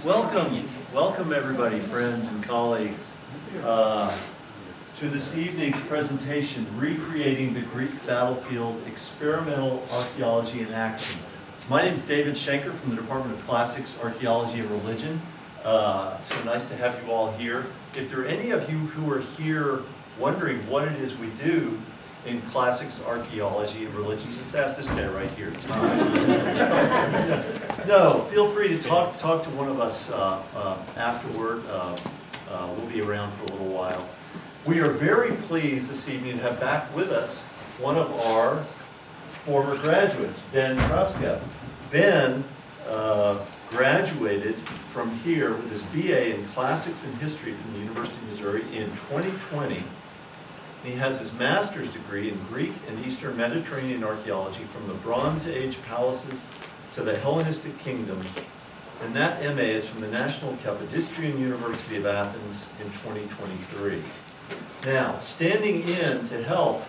Welcome everybody, friends and colleagues, to this evening's presentation, Recreating the Greek Battlefield, Experimental Archaeology in Action. My name is David Schenker from the Department of Classics, Archaeology, and Religion. So nice to have you all here. If there are any of you who are here wondering what it is we do in classics, archaeology, and religion, just ask this guy right here. No, feel free to talk to one of us afterward. We'll be around for a little while. We are very pleased this evening to have back with us one of our former graduates, Ben Truska. Ben graduated from here with his BA in Classics and History from the University of Missouri in 2020. He has his master's degree in Greek and Eastern Mediterranean archaeology from the Bronze Age palaces to the Hellenistic kingdoms, and that MA is from the National Kapodistrian University of Athens in 2023. Now, standing in to help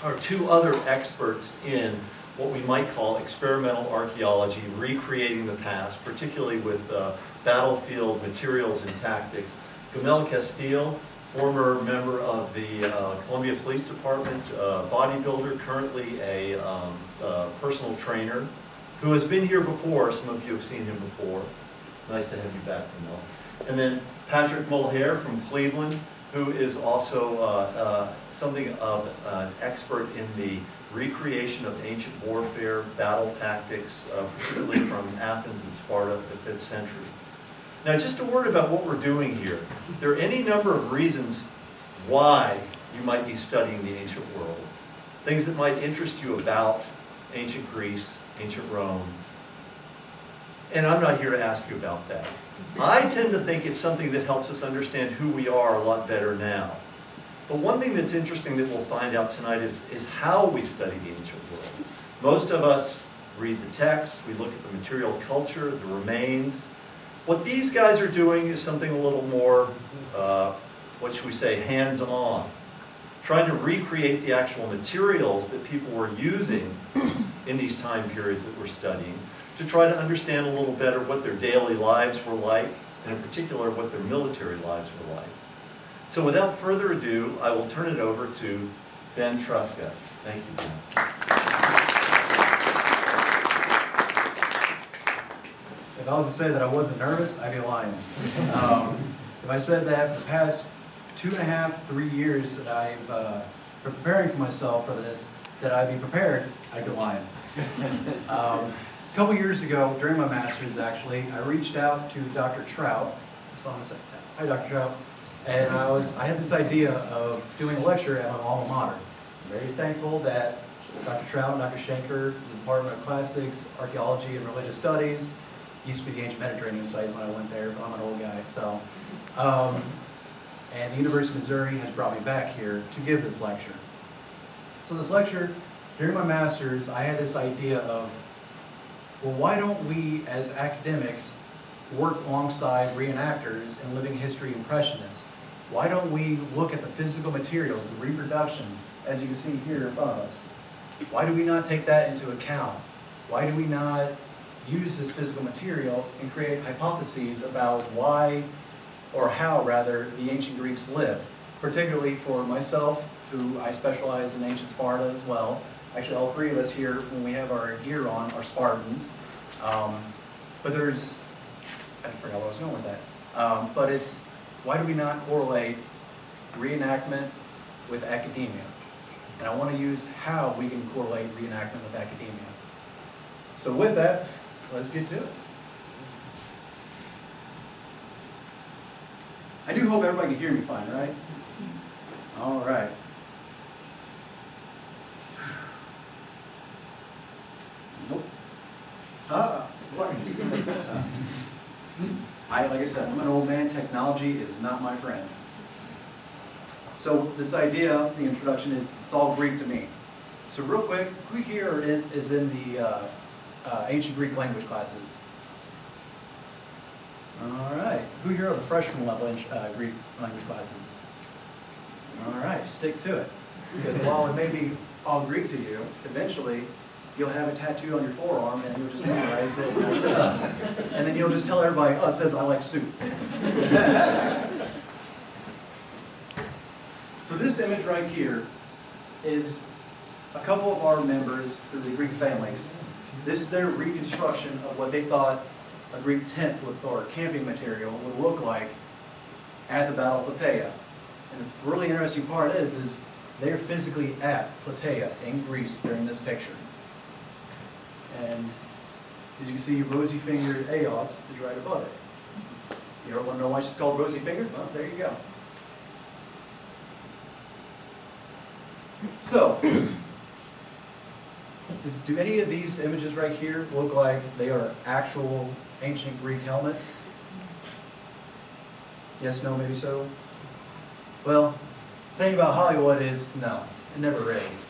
are two other experts in what we might call experimental archaeology, recreating the past, particularly with battlefield materials and tactics. Gamal, former member of the Columbia Police Department, bodybuilder, currently a personal trainer, who has been here before. Some of you have seen him before. Nice to have you back, Gamal. And then Patrick Mullhair from Cleveland, who is also something of an expert in the recreation of ancient warfare, battle tactics, particularly from Athens and Sparta in the 5th century. Now, just a word about what we're doing here. There are any number of reasons why you might be studying the ancient world. Things that might interest you about ancient Greece, ancient Rome. And I'm not here to ask you about that. I tend to think it's something that helps us understand who we are a lot better now. But one thing that's interesting that we'll find out tonight is how we study the ancient world. Most of us read the text, we look at the material culture, the remains. What these guys are doing is something a little more, what should we say, hands-on. Trying to recreate the actual materials that people were using in these time periods that we're studying, to try to understand a little better what their daily lives were like, and in particular what their military lives were like. So without further ado, I will turn it over to Ben Truska. Thank you, Ben. If I was to say that I wasn't nervous, I'd be lying. If I said that for the past 2.5, 3 years that I've been preparing for myself for this, that I'd be prepared, I'd be lying. A couple years ago, during my master's actually, I reached out to Dr. Trout. So I'm gonna say, hi Dr. Trout. And I had this idea of doing a lecture at my alma mater. I'm very thankful that Dr. Trout and Dr. Schenker, the Department of Classics, Archaeology, and Religious Studies, used to be the ancient Mediterranean studies when I went there, but I'm an old guy, so. And the University of Missouri has brought me back here to give this lecture. So this lecture, during my master's, I had this idea of, well, why don't we as academics work alongside reenactors and living history impressionists? Why don't we look at the physical materials, the reproductions, as you can see here in front of us? Why do we not take that into account? Why do we not use this physical material and create hypotheses about why, or how rather, the ancient Greeks lived? Particularly for myself, who I specialize in ancient Sparta as well. Actually, all three of us here, when we have our gear on, are Spartans. But there's, I forgot where I was going with that. But it's, why do we not correlate reenactment with academia? And I want to use how we can correlate reenactment with academia. So with that, let's get to it. I do hope everybody can hear me fine, right? All right. Nope. Buttons. Like I said, I'm an old man. Technology is not my friend. So this idea, the introduction is, it's all Greek to me. So real quick, who here is in the ancient Greek language classes? All right. Who here are the freshman level Greek language classes? All right, stick to it. Because while it may be all Greek to you, eventually you'll have it tattooed on your forearm, and you'll just memorize it, and then you'll just tell everybody, oh, it says I like soup. So this image right here is a couple of our members through the Greek families. This is their reconstruction of what they thought a Greek tent or camping material would look like at the Battle of Plataea. And the really interesting part is they're physically at Plataea in Greece during this picture. And as you can see, rosy-fingered Eos is right above it. You don't want to know why she's called rosy-fingered? Well, there you go. So, do any of these images right here look like they are actual ancient Greek helmets? Yes, no, maybe so? Well, the thing about Hollywood is, no, it never is.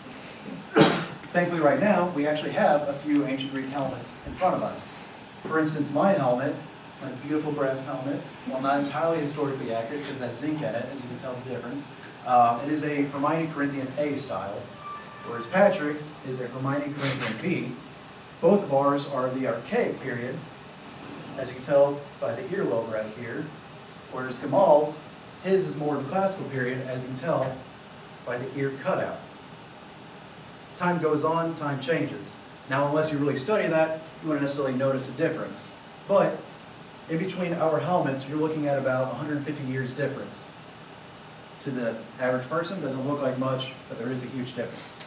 Thankfully, right now, we actually have a few ancient Greek helmets in front of us. For instance, my helmet, my beautiful brass helmet, while not entirely historically accurate, because that's zinc in it, as you can tell the difference, it is a Hermione Corinthian A style, whereas Patrick's is a Hermione Corinthian B. Both of ours are the archaic period, as you can tell by the earlobe right here, whereas Gamal's, his is more the classical period, as you can tell by the ear cutout. Time goes on, time changes. Now, unless you really study that, you wouldn't necessarily notice a difference. But in between our helmets, you're looking at about 150 years difference. To the average person, doesn't look like much, but there is a huge difference.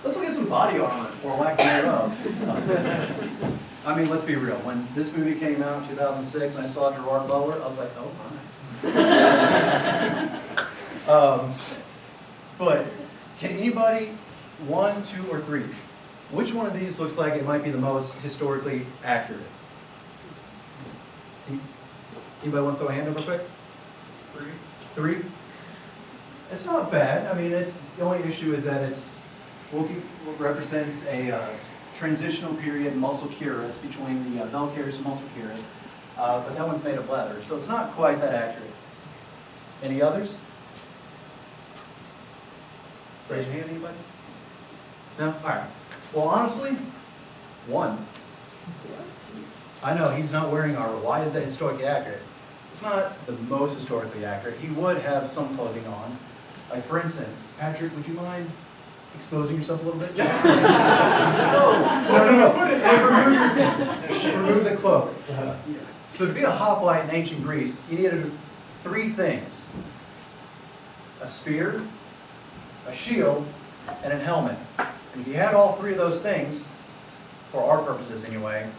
Let's look at some body armor, or lack thereof. I mean, let's be real. When this movie came out in 2006 and I saw Gerard Butler, I was like, oh my. But can anybody, 1, 2, or 3, which one of these looks like it might be the most historically accurate? Anybody want to throw a hand up real quick? 3? It's not bad. I mean, the only issue is that it represents a transitional period muscle cuirass between the bell carriers and muscle cuirass, but that one's made of leather, so it's not quite that accurate. Any others? Raise your hand, anybody? No? All right. Well, honestly, 1. I know he's not wearing armor. Why is that historically accurate? It's not the most historically accurate. He would have some clothing on. Like, for instance, Patrick, would you mind exposing yourself a little bit? No. Remove the cloak. So to be a hoplite in ancient Greece, you needed 3 things. A spear, a shield, and a helmet. And if you had all 3 of those things, for our purposes anyway,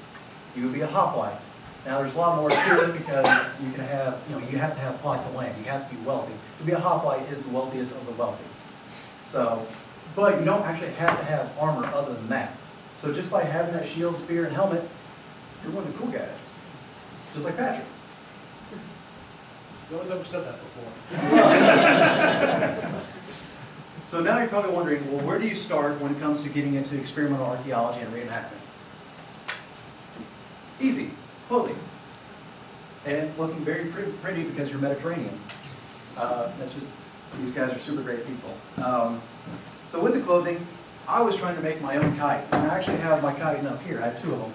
you would be a hoplite. Now there's a lot more to it because you can have, you have to have plots of land. You have to be wealthy. To be a hoplite is the wealthiest of the wealthy. So, but you don't actually have to have armor other than that. So just by having that shield, spear, and helmet, you're one of the cool guys. Just like Patrick. No one's ever said that before. So now you're probably wondering, well, where do you start when it comes to getting into experimental archaeology and reenactment? Easy, clothing. And looking very pretty because you're Mediterranean. That's just, these guys are super great people. So with the clothing, I was trying to make my own kite. And I actually have my kite up here. I have 2 of them.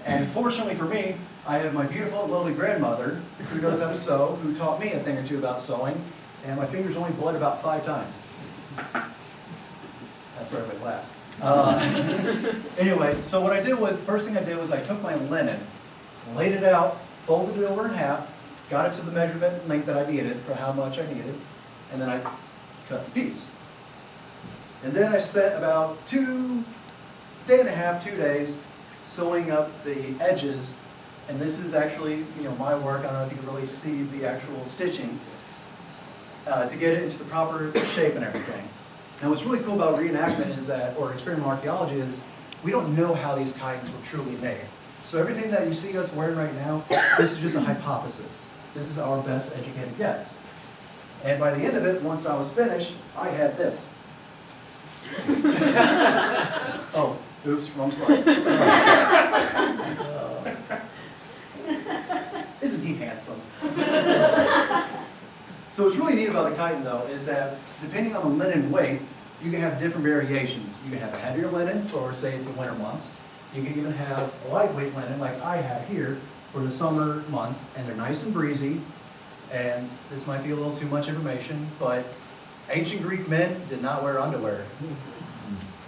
And fortunately for me, I have my beautiful, lovely grandmother who knows how to sew, who taught me a thing or 2 about sewing. And my fingers only bled about 5 times. That's where everybody laughs. Anyway, so what I did was, first thing I did was I took my linen, laid it out, folded it over in half, got it to the measurement length that I needed for how much I needed, and then I cut the piece. And then I spent about 2 days sewing up the edges, and this is actually, my work. I don't know if you can really see the actual stitching, to get it into the proper shape and everything. Now what's really cool about reenactment is that, or experimental archaeology, is we don't know how these kitings were truly made. So everything that you see us wearing right now, this is just a hypothesis. This is our best educated guess. And by the end of it, once I was finished, I had this. Oh, oops, wrong slide. Isn't he handsome? So what's really neat about the chitin, though, is that depending on the linen weight, you can have different variations. You can have a heavier linen for, say, it's the winter months. You can even have a lightweight linen like I have here for the summer months, and they're nice and breezy. And this might be a little too much information, but ancient Greek men did not wear underwear.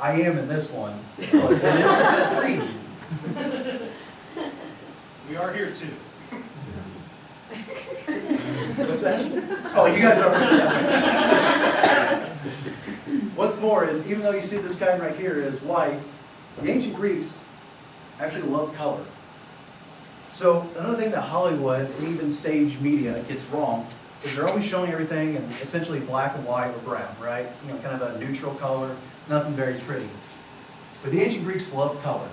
I am in this one, but it is free. We are here too. What's that? Oh, you guys are. What's more is, even though you see this guy right here is white, the ancient Greeks actually loved color. So another thing that Hollywood and even stage media gets wrong is they're always showing everything in essentially black and white or brown, right? You know, kind of a neutral color, nothing very pretty. But the ancient Greeks loved color.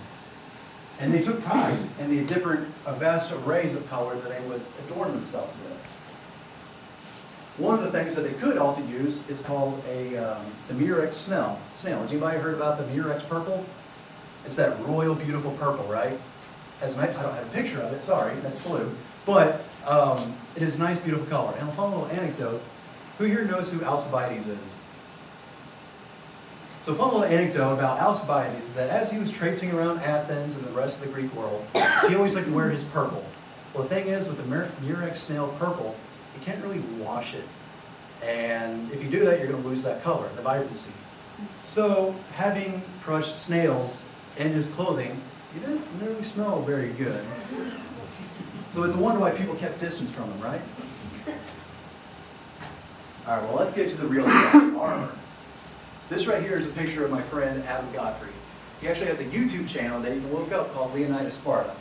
And they took pride in the different, vast arrays of color that they would adorn themselves with. One of the things that they could also use is called the Murex snail. Has anybody heard about the Murex purple? It's that royal, beautiful purple, right? I don't have a picture of it, sorry, that's blue. But it is a nice, beautiful color. And a fun little anecdote. Who here knows who Alcibiades is? So a fun little anecdote about Alcibiades is that as he was traipsing around Athens and the rest of the Greek world, he always liked to wear his purple. Well, the thing is, with the Murex snail purple, you can't really wash it. And if you do that, you're going to lose that color, the vibrancy. So having crushed snails in his clothing, he didn't really smell very good. So it's a wonder why people kept distance from him, right? All right, well, let's get to the real stuff, armor. This right here is a picture of my friend Adam Godfrey. He actually has a YouTube channel that you can look up called Leonidas Sparta.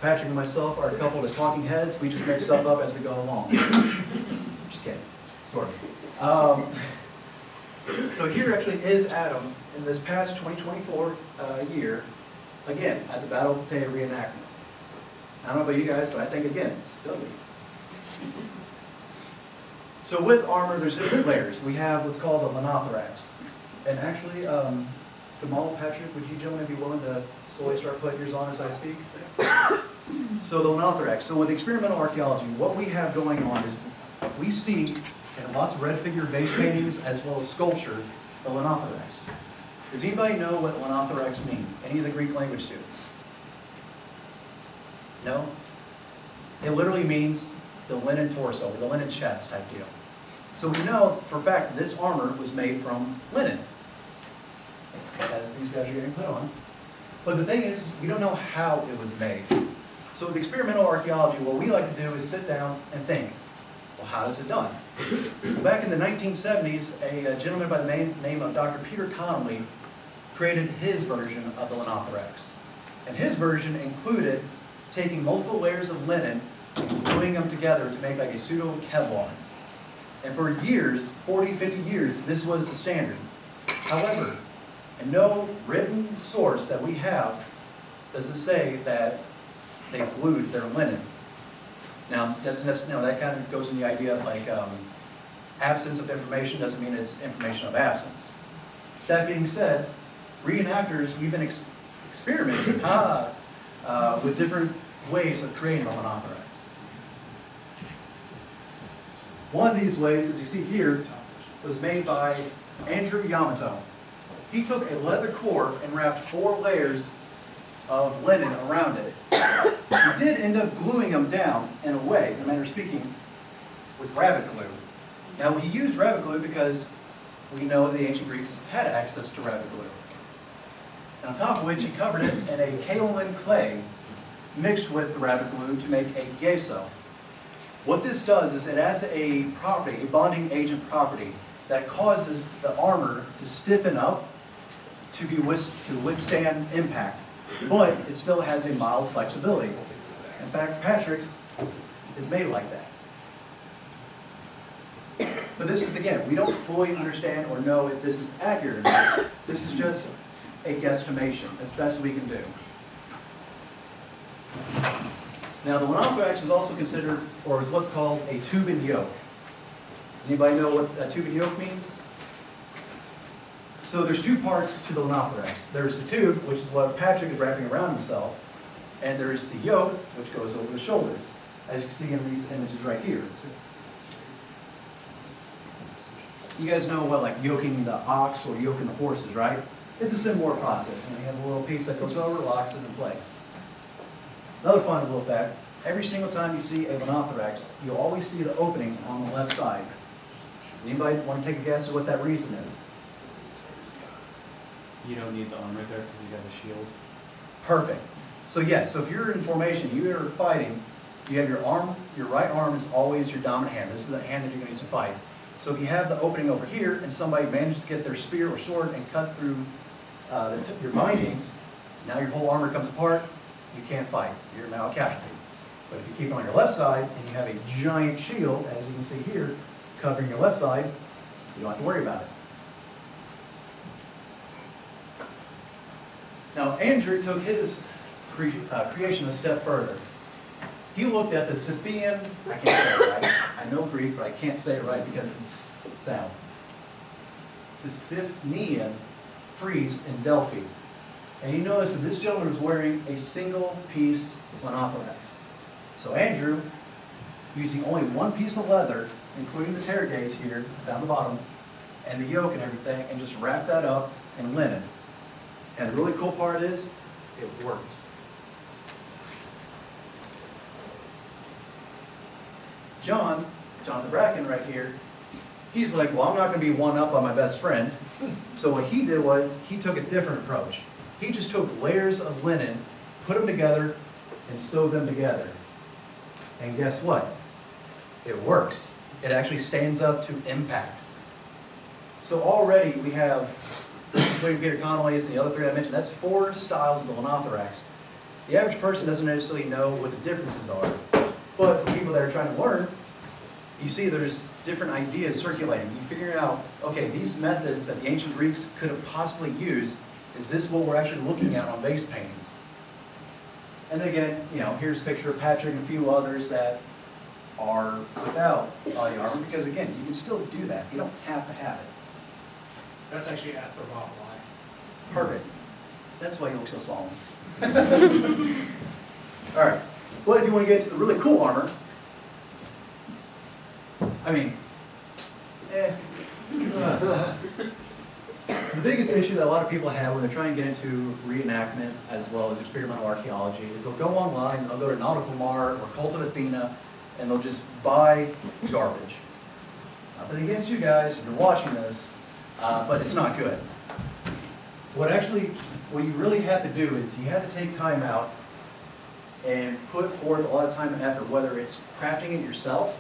Patrick and myself are a couple of talking heads. We just make stuff up as we go along. Just kidding, sort of. So here actually is Adam in this past 2024 year, again, at the Battle of Plataea reenactment. I don't know about you guys, but I think, again, still me. So with armor, there's different layers. We have what's called a monothorax. And actually, Gamal, Patrick, would you gentlemen be willing to slowly start putting yours on as I speak? So the monothorax. So with experimental archaeology, what we have going on is we see in lots of red figure base paintings as well as sculpture, the monothorax. Does anybody know what monothorax mean? Any of the Greek language students? No? It literally means the linen torso, or the linen chest type deal. So we know for a fact that this armor was made from linen, as these guys are getting put on. But the thing is, we don't know how it was made. So with experimental archaeology, what we like to do is sit down and think, well, how is it done? Well, back in the 1970s, a gentleman by the name of Dr. Peter Connolly created his version of the monothorax. And his version included taking multiple layers of linen and gluing them together to make like a pseudo-Kevlar. And for years, 40, 50 years, this was the standard. However, in no written source that we have does it say that they glued their linen. Now, that kind of goes in the idea of like absence of information doesn't mean it's information of absence. That being said, reenactors, we've been experimenting with different ways of creating a monothorax. One of these ways, as you see here, was made by Andrew Yamato. He took a leather core and wrapped 4 layers of linen around it. He did end up gluing them down, in a way, in a manner of speaking, with rabbit glue. Now, he used rabbit glue because we know the ancient Greeks had access to rabbit glue. And on top of which, he covered it in a kaolin clay mixed with the rabbit glue to make a gesso. What this does is it adds a property, a bonding agent property, that causes the armor to stiffen up to withstand impact, but it still has a mild flexibility. In fact, Patrick's is made like that. But this is, again, we don't fully understand or know if this is accurate or not. This is just a guesstimation, as best we can do. Now, the monothorax is also considered, or is what's called a tube and yoke. Does anybody know what a tube and yoke means? So there's 2 parts to the monothorax. There's the tube, which is what Patrick is wrapping around himself, and there's the yoke, which goes over the shoulders, as you can see in these images right here. you guys know what, like yoking the ox or yoking the horses, right? It's a similar process. You have a little piece that goes over, locks it in place. Another fun little fact, every single time you see a Monothorax, you'll always see the opening on the left side. Anybody want to take a guess at what that reason is? You don't need the armor there because you got a shield. Perfect. So yes, so if you're in formation, you are fighting, you have your arm, your right arm is always your dominant hand. This is the hand that you're going to use to fight. So if you have the opening over here and somebody manages to get their spear or sword and cut through your bindings, now your whole armor comes apart, you can't fight. You're now a casualty. But if you keep it on your left side and you have a giant shield, as you can see here, covering your left side, you don't have to worry about it. Now, Andrew took his creation a step further. He looked at the Sispian, I can't say it right. I know Greek, but I can't say it right because it sounds. The Siphnian frieze in Delphi. And you notice that this gentleman was wearing a single piece Monothorax. So Andrew, using only one piece of leather, including the tailgates here, down the bottom, and the yoke and everything, and just wrapped that up in linen. And the really cool part is, it works. Jonathan Bracken right here, he's like, well, I'm not going to be one up on my best friend. So what he did was, he took a different approach. He just took layers of linen, put them together, and sewed them together. And guess what? It works. It actually stands up to impact. So already we have, including Peter Connolly's and the other three I mentioned, that's 4 styles of the Monothorax. The average person doesn't necessarily know what the differences are. But for people that are trying to learn, you see there's different ideas circulating. You figure out, okay, these methods that the ancient Greeks could have possibly used, is this what we're actually looking at on base paintings? And then again, here's a picture of Patrick and a few others that are without body armor, because again, you can still do that. You don't have to have it. That's actually at the Thermopylae. Perfect. That's why you look so solemn. All right. But if you want to get to the really cool armor, So the biggest issue that a lot of people have when they're trying to get into reenactment as well as experimental archaeology is they'll go online, they'll go to Nautical Mart or Cult of Athena, and they'll just buy garbage. Nothing against you guys if you're watching this, but it's not good. What you really have to do is you have to take time out and put forth a lot of time and effort, whether it's crafting it yourself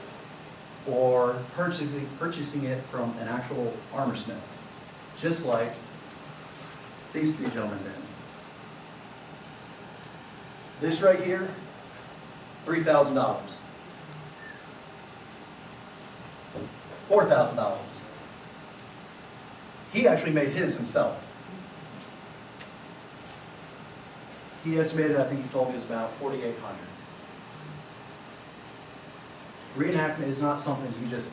or purchasing it from an actual armor smith, just like these 3 gentlemen did. This right here, $3,000. $4,000. He actually made his himself. He estimated, I think he told me, it was about 4,800. Reenactment is not something you just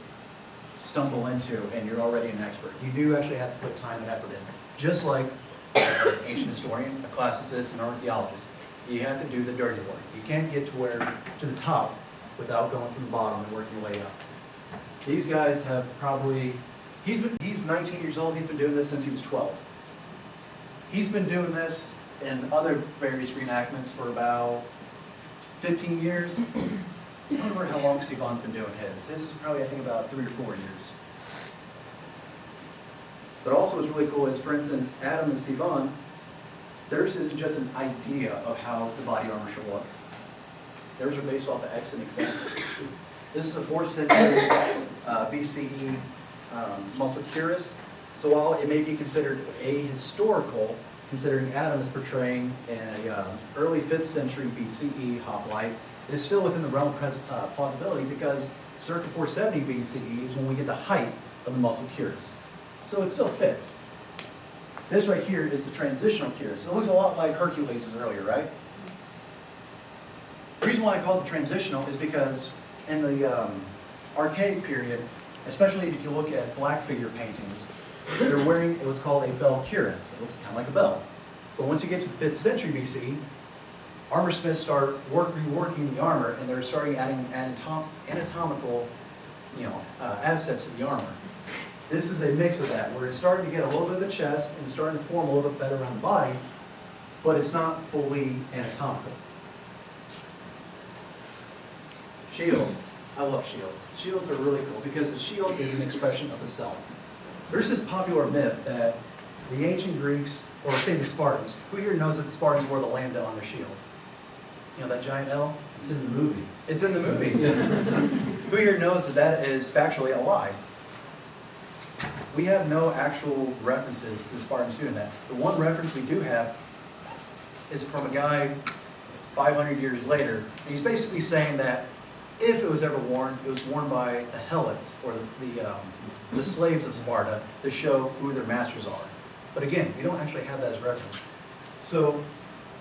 stumble into and you're already an expert. You do actually have to put time and effort in. Just like an ancient historian, a classicist, an archaeologist. You have to do the dirty work. You can't get to the top without going from the bottom and working your way up. These guys have probably, he's 19 years old, he's been doing this since he was 12. He's been doing this in other various reenactments for about 15 years. I don't remember how long Sivan's been doing his. His is probably, I think, about 3 or 4 years. But also what's really cool is, for instance, Adam and Sivan, theirs isn't just an idea of how the body armor should look. Theirs are based off of excellent examples. This is a 4th century BCE muscle cuirass. So while it may be considered ahistorical, considering Adam is portraying an early 5th century BCE hoplite, it is still within the realm of plausibility because circa 470 BCE is when we get the height of the muscle cuirass. So it still fits. This right here is the transitional cuirass. It looks a lot like Hercules' earlier, right? The reason why I call it the transitional is because in the archaic period, especially if you look at black figure paintings, they're wearing what's called a bell cuirass. It looks kind of like a bell. But once you get to the 5th century BC, armor smiths start reworking the armor, and they're starting adding anatomical, assets to the armor. This is a mix of that, where it's starting to get a little bit of a chest and it's starting to form a little bit better around the body, but it's not fully anatomical. Shields. I love shields. Shields are really cool because the shield is an expression of the self. There's this popular myth that the ancient Greeks, or say the Spartans, who here knows that the Spartans wore the lambda on their shield? You know that giant L? It's in the movie. It's in the movie. Who here knows that that is factually a lie? We have no actual references to the Spartans doing that. The one reference we do have is from a guy 500 years later, and he's basically saying that if it was ever worn, it was worn by the helots, or the slaves of Sparta, to show who their masters are. But again, we don't actually have that as reference. So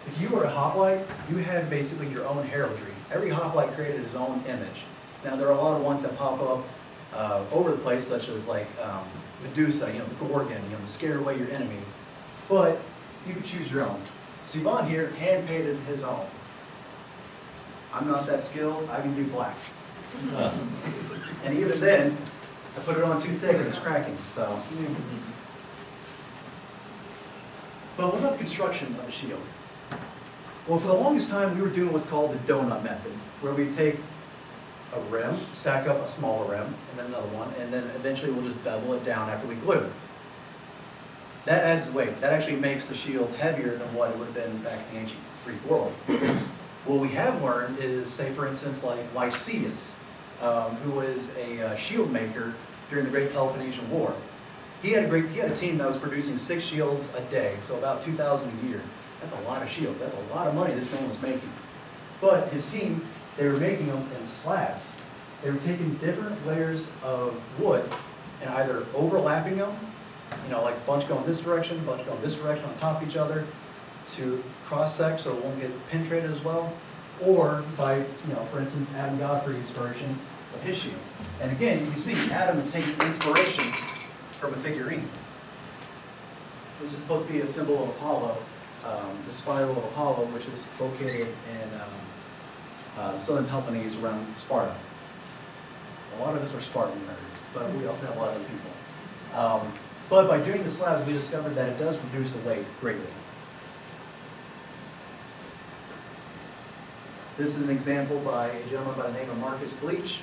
if you were a hoplite, you had basically your own heraldry. Every hoplite created his own image. Now there are a lot of ones that pop up over the place, such as like Medusa, the Gorgon, to scare away your enemies. But you could choose your own. Sivan here hand-painted his own. I'm not that skilled, I can do black. And even then, I put it on too thick and it's cracking, so. But what about the construction of a shield? Well, for the longest time, we were doing what's called the donut method, where we take a rim, stack up a smaller rim, and then another one, and then eventually we'll just bevel it down after we glue it. That adds weight. That actually makes the shield heavier than what it would have been back in the ancient Greek world. What we have learned is, say for instance, like Lysias, who was a shield maker during the Great Peloponnesian War. He had a team that was producing 6 shields a day, so about 2,000 a year. That's a lot of shields. That's a lot of money this man was making. But his team, they were making them in slabs. They were taking different layers of wood and either overlapping them, like a bunch going this direction, a bunch going this direction on top of each other, to cross-sec so it won't get penetrated as well, or by, for instance, Adam Godfrey's version of his shield. And again, you can see Adam is taking inspiration from a figurine. This is supposed to be a symbol of Apollo, the spiral of Apollo, which is located in southern Peloponnese around Sparta. A lot of us are Spartan nerds, but we also have a lot of other people. But by doing the slabs, we discovered that it does reduce the weight greatly. This is an example by a gentleman by the name of Marcus Bleach.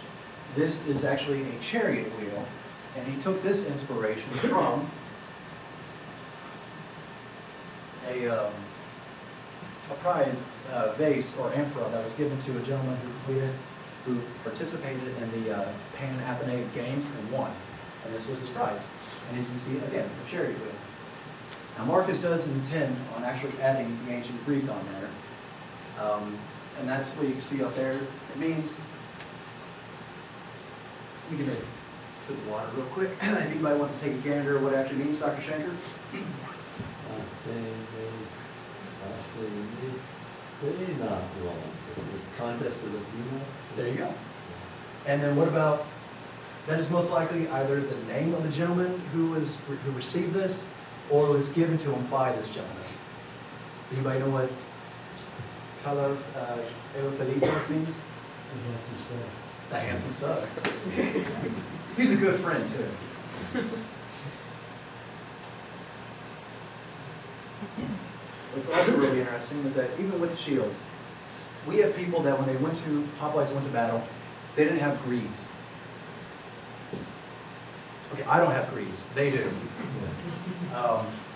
This is actually a chariot wheel, and he took this inspiration from a prize vase or amphora that was given to a gentleman who participated in the Pan-Athenaic Games and won. And this was his prize. And as you can see, again, a chariot wheel. Now Marcus does intend on actually adding the ancient Greek on there. And that's what you can see up there. It means, we can make to the water real quick. If anybody wants to take a gander at what it actually means, Dr. Schenker? Contest of the female. There you go. And then what about, that is most likely either the name of the gentleman who received this, or was given to him by this gentleman. Does anybody know what Carlos Eufelitos means? The handsome stud. He's a good friend too. What's also really interesting is that even with the shields, we have people that when they hoplites went to battle, they didn't have greaves. Okay, I don't have greaves, they do.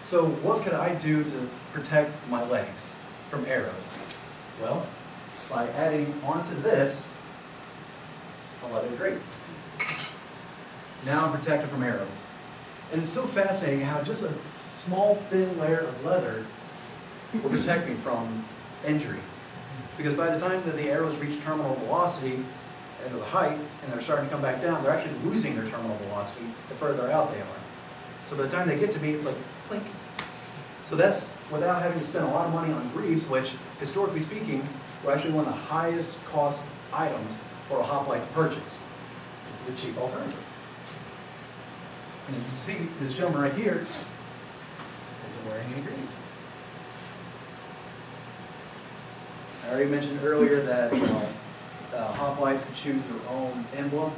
So what could I do to protect my legs from arrows? Well, by adding onto this a leather grate. Now I'm protected from arrows. And it's so fascinating how just a small thin layer of leather will protect me from injury. Because by the time that the arrows reach terminal velocity and the height, and they're starting to come back down, they're actually losing their terminal velocity the further out they are. So by the time they get to me, it's like plink. So that's without having to spend a lot of money on greaves, which, historically speaking, were actually one of the highest cost items for a hoplite to purchase. This is a cheap alternative. And you can see this gentleman right here isn't wearing any greaves. I already mentioned earlier that hoplites can choose their own emblem.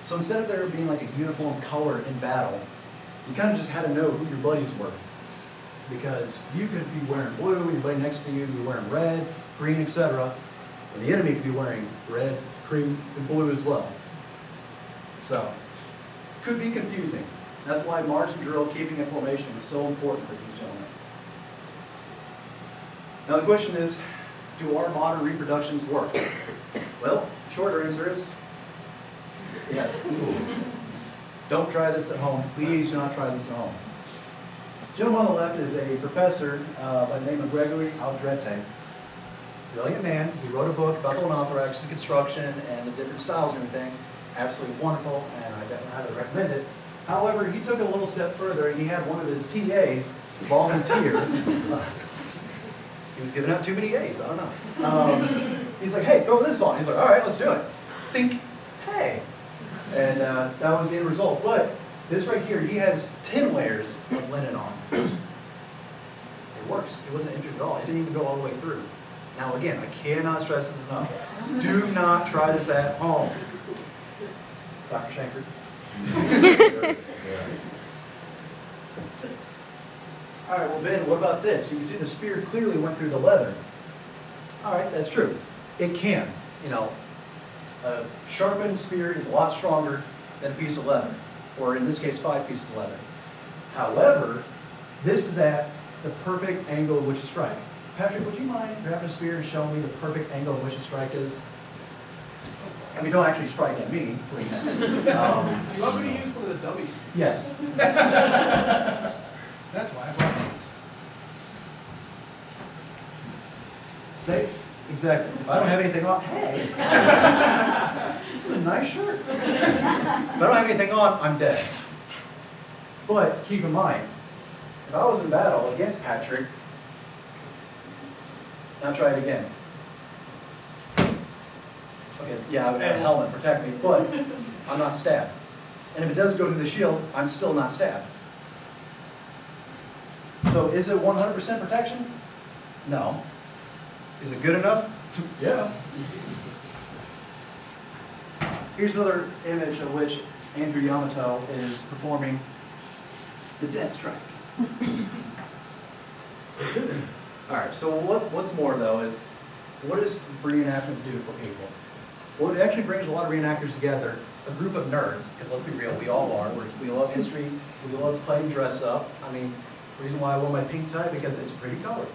So instead of there being like a uniform color in battle, You kind of just had to know who your buddies were. Because you could be wearing blue, your buddy next to you could be wearing red, green, etc. And the enemy could be wearing red, green, and blue as well. So, could be confusing. That's why marching drill, keeping in formation is so important for these gentlemen. Now the question is, do our modern reproductions work? Well, shorter answer is yes. Don't try this at home. Please do not try this at home. The gentleman on the left is a professor by the name of Gregory Aldrete. Brilliant man. He wrote a book about the Linothrax, the construction, and the different styles and everything. Absolutely wonderful, and I definitely highly recommend it. However, he took it a little step further, and he had one of his TAs volunteer. He was giving out too many A's, I don't know. He's like, hey, throw this on. He's like, all right, let's do it. Think, hey. And that was the end result. But this right here, he has 10 layers of linen on. It works. It wasn't injured at all. It didn't even go all the way through. Now again, I cannot stress this enough. Do not try this at home. Dr. Shanker. All right, well, Ben, what about this? You can see the spear clearly went through the leather. All right, that's true. It can. You know, a sharpened spear is a lot stronger than a piece of leather, or in this case, 5 pieces of leather. However, this is at the perfect angle at which to strike. Patrick, would you mind grabbing a spear and showing me the perfect angle at which to strike is? I mean, don't actually strike at me, please. You want me to use one of the dummies? Yes. That's why I brought these. Safe? Exactly. If I don't have anything on, hey! This is a nice shirt. If I don't have anything on, I'm dead. But keep in mind, if I was in battle against Patrick, now try it again. Okay, yeah, I would have a helmet protect me, but I'm not stabbed. And if it does go through the shield, I'm still not stabbed. So is it 100% protection? No. Is it good enough? Yeah. Here's another image of which Andrew Yamato is performing the death strike. All right, so what's more though is, what does reenactment do for people? Well, it actually brings a lot of reenactors together, a group of nerds, because let's be real, we all are. We love history, we love playing dress up. I mean, the reason why I wore my pink tie, because it's a pretty color.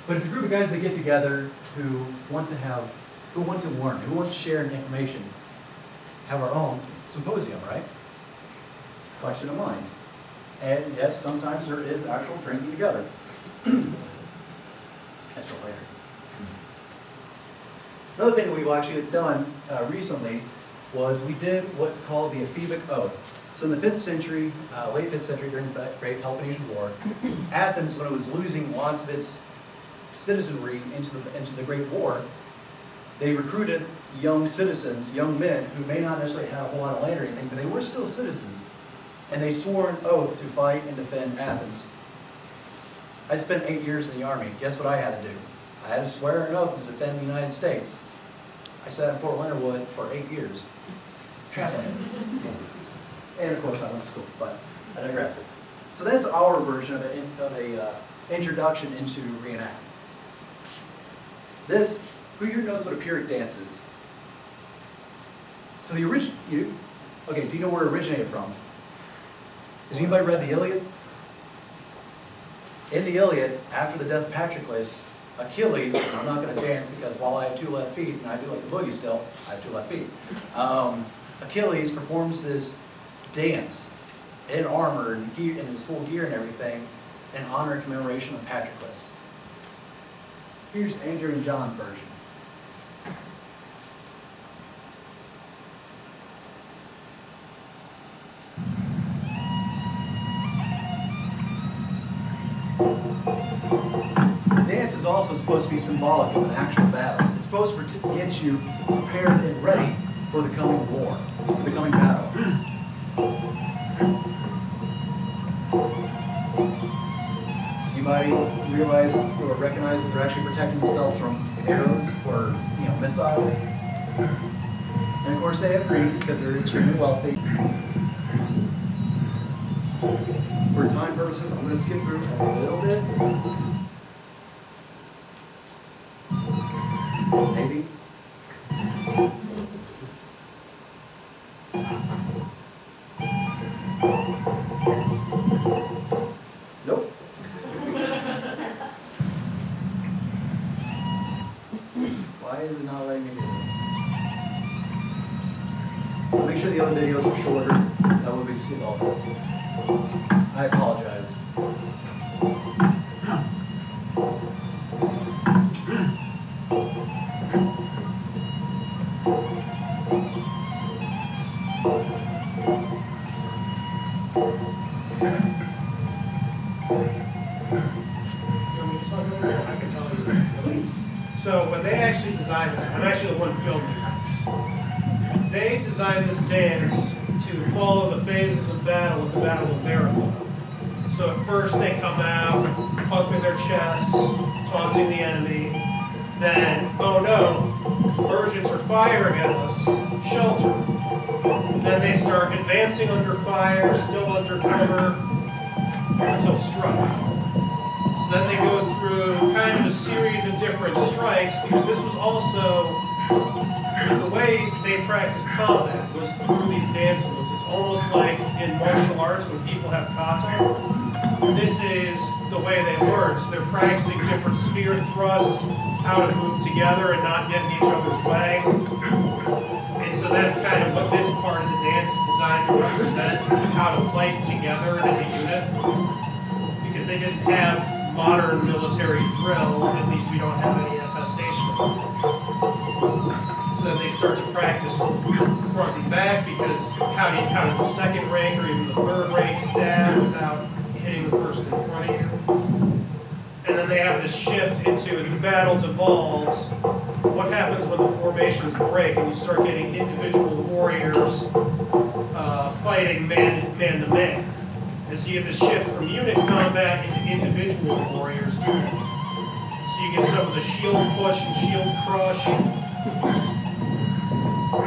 But it's a group of guys that get together who want to learn, who want to share information, have our own symposium, right? It's a collection of minds. And yes, sometimes there is actual drinking together. That's for later. Another thing that we've actually done recently was we did what's called the Ephebic Oath. So in the 5th century, late 5th century, during the Great Peloponnesian War, Athens, when it was losing lots of its citizenry into the Great War, they recruited young citizens, young men, who may not necessarily have a whole lot of land or anything, but they were still citizens. And they swore an oath to fight and defend Athens. I spent 8 years in the Army. Guess what I had to do? I had to swear an oath to defend the United States. I sat in Fort Leonard Wood for 8 years. Traveling. And of course I went to school, but I digress. So that's our version of a introduction into reenactment. This, who here knows what a Pyrrhic dance is? So the original, okay, do you know where it originated from? Has anybody read the Iliad? In the Iliad, after the death of Patroclus, Achilles, and I'm not going to dance because while I have 2 left feet, and I do like the boogie still, I have 2 left feet. Achilles performs this dance in armor and gear, in his full gear and everything, in honor and commemoration of Patroclus. Here's Andrew and John's version. The dance is also supposed to be symbolic of an actual battle. It's supposed to get you prepared and ready for the coming war, for the coming battle. Anybody realize or recognize that they're actually protecting themselves from arrows or missiles? And of course they have Greeks because they're extremely wealthy. For time purposes, I'm going to skip through a little bit. Maybe. Nope. Why is it not letting me do this? I'll make sure the other videos are shorter. That way we can see all this. I apologize. You want me to talk about it? I can tell you. Please. So when they actually designed this, I'm actually the one filming this. They designed this dance to follow the phases of battle at the Battle of Marathon. So at first they come out, pumping their chests, taunting the enemy. Then, oh no, Persians are firing at us, shelter. Then they start advancing under fire, still under cover, until strike. So then they go through kind of a series of different strikes, because this was also, the way they practiced combat was through these dance moves. It's almost like in martial arts when people have kata. This is the way they learn. So they're practicing different spear thrusts, how to move together and not get in each other's way. And so that's kind of what this part of the dance is designed to represent, how to fight together as a unit. Because they didn't have modern military drill, at least we don't have any attestation. So then they start to practice front and back, because how does the second rank or even the third rank stab without hitting the person in front of you? And then they have this shift into, as the battle devolves, what happens when the formations break and you start getting individual warriors fighting man to man. And so you get the shift from unit combat into individual warriors dueling. So you get some of the shield push and shield crush.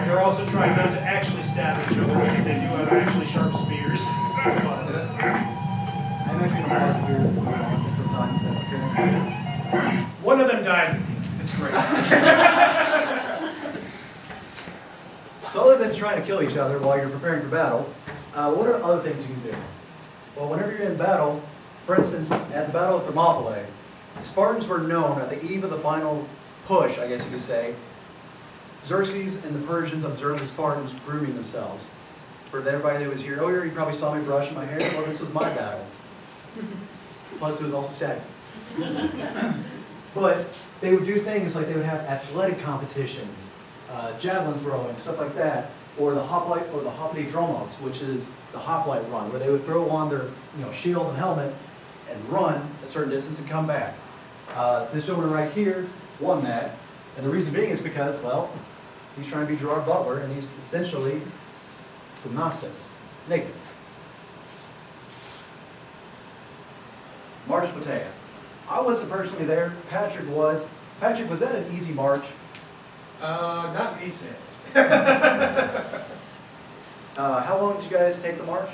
They're also trying not to actually stab each other, because they do have actually sharp spears. I'm actually going to pause it here for time, if that's okay. One of them dies. It's great. So other than trying to kill each other while you're preparing for battle, what are other things you can do? Well, whenever you're in battle, for instance, at the Battle of Thermopylae, Spartans were known at the eve of the final push, I guess you could say. Xerxes and the Persians observed the Spartans grooming themselves. For everybody that was here earlier, you probably saw me brushing my hair. Well, this was my battle. Plus, it was also static. But they would do things like they would have athletic competitions, javelin throwing, stuff like that, or the hoplite or the hoplodromos, which is the hoplite run, where they would throw on their shield and helmet and run a certain distance and come back. This gentleman right here won that, and the reason being is because, well, he's trying to be Gerard Butler, and he's essentially gymnastis, naked. March Batea. I wasn't personally there. Patrick was. Patrick, was that an easy march? Not these things. How long did you guys take the march?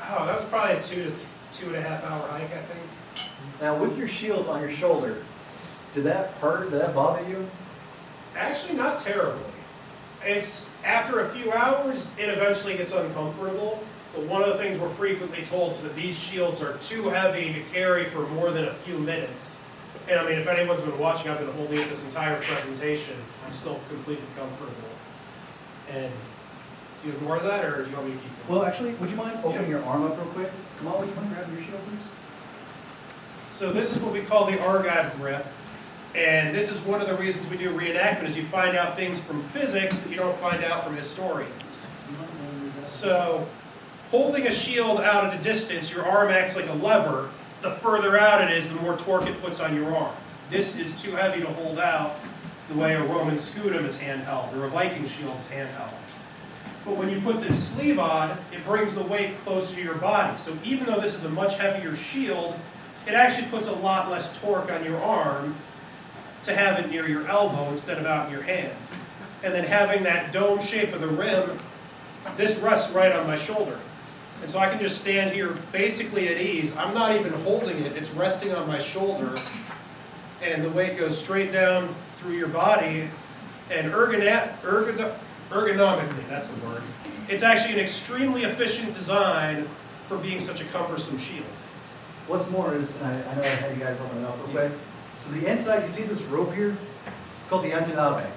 Oh, that was probably a 2.5 hour hike, I think. Now, with your shield on your shoulder, did that hurt? Did that bother you? Actually, not terribly. It's after a few hours, it eventually gets uncomfortable. But one of the things we're frequently told is that these shields are too heavy to carry for more than a few minutes. And I mean, if anyone's been watching, I've been holding it this entire presentation. I'm still completely comfortable. And do you ignore that, or do you want me to keep going? Well, actually, would you mind opening your arm up real quick? Gamal, would you mind grabbing your shield, please? So this is what we call the Argive grip. And this is one of the reasons we do reenactment, is you find out things from physics that you don't find out from historians. So holding a shield out at a distance, your arm acts like a lever. The further out it is, the more torque it puts on your arm. This is too heavy to hold out the way a Roman scutum is handheld, or a Viking shield is handheld. But when you put this sleeve on, it brings the weight closer to your body. So even though this is a much heavier shield, it actually puts a lot less torque on your arm to have it near your elbow instead of out in your hand. And then having that dome shape of the rim, this rests right on my shoulder. And so I can just stand here basically at ease. I'm not even holding it, it's resting on my shoulder. And the weight goes straight down through your body. And ergonomically, that's the word. It's actually an extremely efficient design for being such a cumbersome shield. What's more is, and I know I had you guys open it up real quick. So the inside, you see this rope here? It's called the antilave.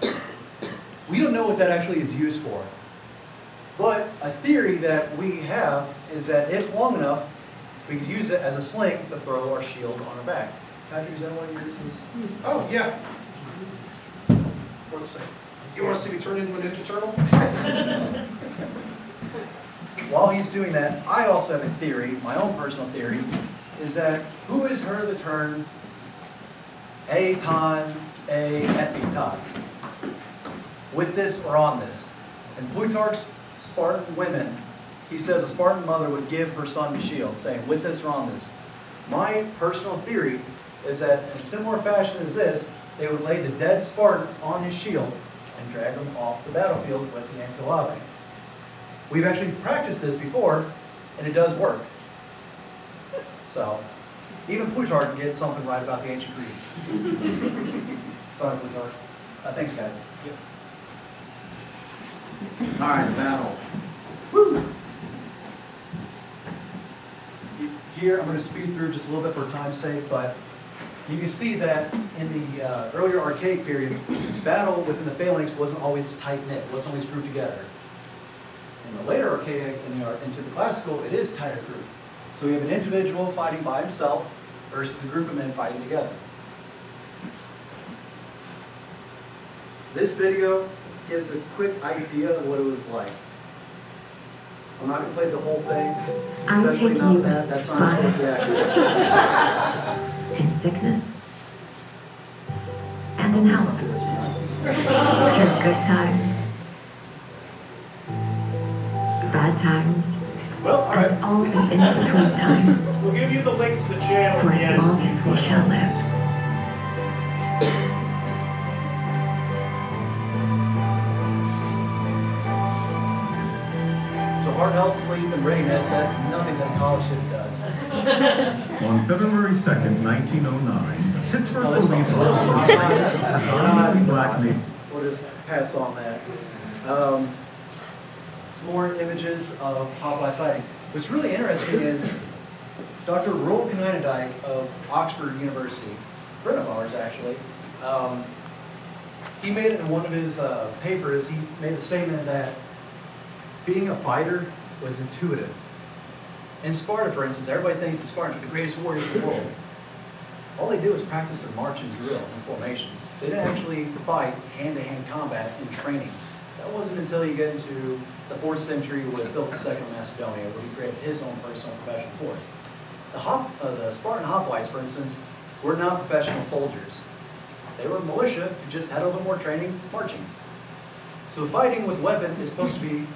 We don't know what that actually is used for. But a theory that we have is that if long enough, we could use it as a sling to throw our shield on our back. Patrick, is that one of yours? Oh, yeah. Let's see. You want to see me turn into a Ninja Turtle? While he's doing that, I also have a theory, my own personal theory, is that who has heard the term eton e epitas? With this or on this. In Plutarch's Spartan Women, he says a Spartan mother would give her son a shield, saying, with this or on this. My personal theory is that in a similar fashion as this, they would lay the dead Spartan on his shield and drag him off the battlefield with the antilave. We've actually practiced this before, and it does work. So, even Plutarch can get something right about the ancient Greeks. Sorry, Plutarch. Thanks, guys. Yep. All right, battle. Woo! Here, I'm going to speed through just a little bit for time's sake, but you can see that in the earlier archaic period, battle within the phalanx wasn't always tight-knit, wasn't always grouped together. In the later archaic, into the classical, it is tighter grouped. So we have an individual fighting by himself versus a group of men fighting together. This video gives a quick idea of what it was like. I'm not going to play the whole thing, especially not that. That's not historically accurate. In sickness and in health, through good times, bad times, Well, all right. and all the in-between times, We'll give you the link to the channel for at the as end. long as we shall live. So heart health, sleep, and readiness, that's nothing that a college student does. On February 2nd, 1909, Pittsburgh No, this police is officers black men. We'll just pass on that. Some more images of Popeye fighting. What's really interesting is Dr. Roel Konijnendijk of Oxford University, a friend of ours actually, he made it in one of his papers, he made a statement that being a fighter was intuitive. In Sparta, for instance, everybody thinks the Spartans are the greatest warriors in the world. All they do is practice their march and drill and formations. They didn't actually fight hand-to-hand combat in training. That wasn't until you get into the 4th century with Philip II of Macedonia, where he created his own personal professional force. The Spartan hoplites, for instance, were non-professional soldiers. They were militia who just had a little more training marching. So fighting with weapon is supposed to be,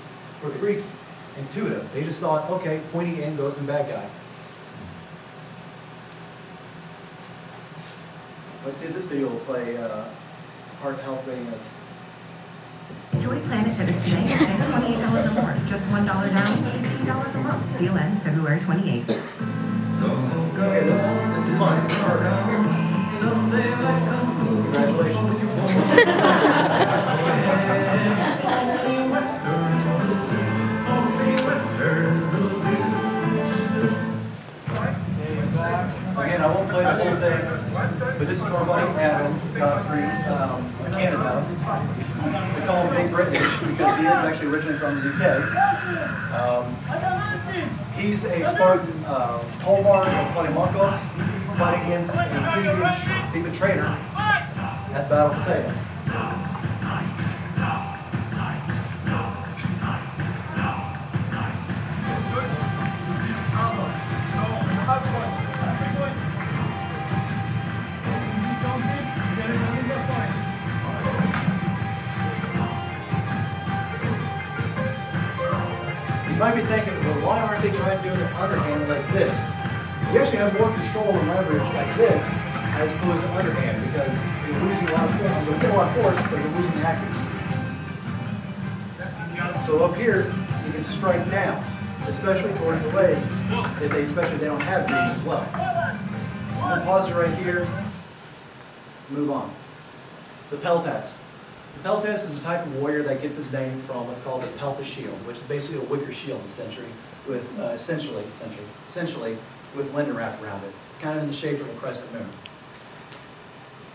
for the Greeks, intuitive. They just thought, okay, pointing in goes in bad guy. Let's see if this video will play heart health readiness. Joy Planet Fitness today and save $28 or more. Just $1 down, $15 a month. Deal ends February 28th. Okay, this is fine. This is hard. Congratulations. Again, I won't play the whole thing, but this is our buddy Adam Godfrey in Canada. We call him Big British because he is actually originally from the UK. He's a Spartan Polvar of Polymarchos fighting against a Theban traitor at the Battle of Plataea. You might be thinking, well, why aren't they trying to do an underhand like this? You actually have more control and leverage like this as opposed to underhand because you're losing a lot of force. You'll get a lot of force, but you're losing the accuracy. So up here, you can strike down. especially towards the legs, especially if they don't have greaves as well. I'm gonna pause it right here, move on. The peltas. The peltas is a type of warrior that gets its name from what's called a pelta shield, which is basically a wicker shield essentially, with essentially with linen wrapped around it, kind of in the shape of a crescent moon.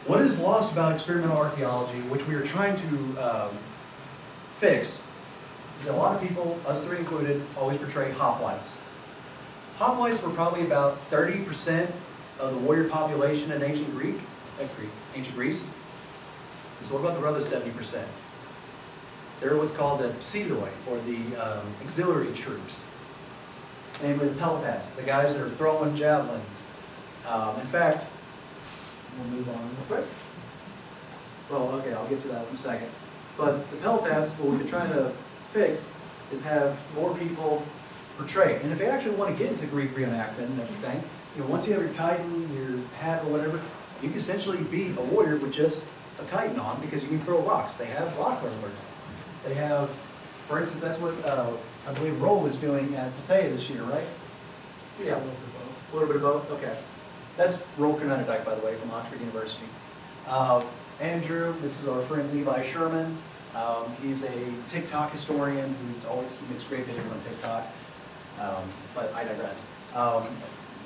What is lost about experimental archaeology, which we are trying to fix, is that a lot of people, us three included, always portray hoplites. Hoplites were probably about 30% of the warrior population in ancient Greece. So what about the other 70%? They're what's called the psiloi, or the auxiliary troops. Namely the peltas, the guys that are throwing javelins. In fact, we'll move on real quick. Well, okay, I'll get to that in a second. But the peltas, what we've been trying to fix is have more people portray. And if they actually want to get into Greek reenactment and everything, once you have your chiton, your hat, or whatever, you can essentially be a warrior with just a chiton on because you can throw rocks. They have rock hurlers. They have, for instance, that's what I believe Roll was doing at Patea this year, right? Yeah, a little bit of both. Okay. That's Roll Kernonadike, by the way, from Oxford University. Andrew, this is our friend Levi Sherman. He's a TikTok historian he makes great videos on TikTok. But I digress.